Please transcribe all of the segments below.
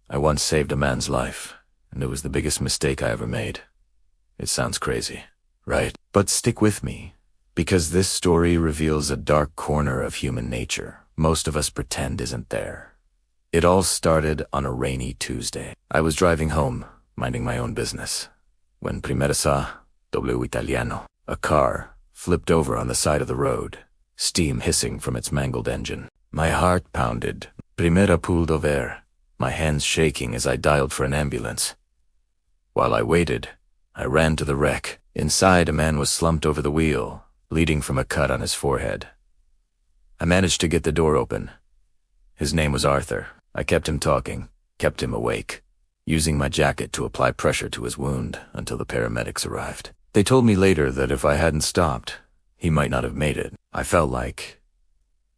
I once saved a man's life, and it was the biggest mistake I ever made. It sounds crazy, right? But stick with me, because this story reveals a dark corner of human nature most of us pretend isn't there. It all started on a rainy Tuesday. I was driving home, minding my own business, when primera sa, W Italiano, a car flipped over on the side of the road, steam hissing from its mangled engine. My heart pounded. Primera pull dover, my hands shaking as I dialed for an ambulance. While I waited, I ran to the wreck. Inside, a man was slumped over the wheel, bleeding from a cut on his forehead. I managed to get the door open. His name was Arthur. I kept him talking, kept him awake, using my jacket to apply pressure to his wound until the paramedics arrived. They told me later that if I hadn't stopped, he might not have made it. I felt like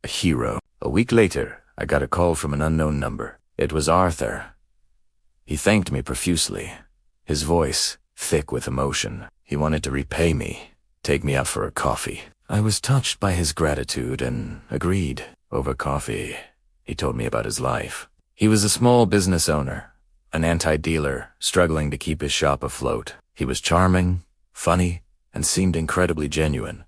a hero. A week later, I got a call from an unknown number. It was Arthur. He thanked me profusely, his voice thick with emotion. He wanted to repay me, take me out for a coffee. I was touched by his gratitude and agreed. Over coffee, he told me about his life. He was a small business owner, an anti-dealer struggling to keep his shop afloat. He was charming, funny, and seemed incredibly genuine.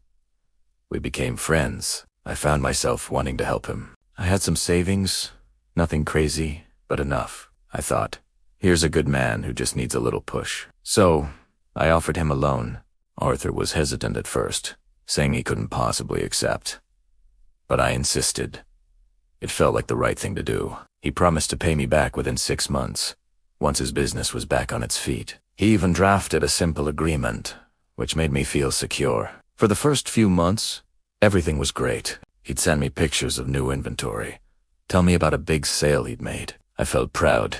We became friends. I found myself wanting to help him. I had some savings, nothing crazy, but enough. I thought, here's a good man who just needs a little push. So, I offered him a loan. Arthur was hesitant at first, saying he couldn't possibly accept. But I insisted. It felt like the right thing to do. He promised to pay me back within 6 months, once his business was back on its feet. He even drafted a simple agreement, which made me feel secure. For the first few months, everything was great. He'd send me pictures of new inventory, tell me about a big sale he'd made. I felt proud,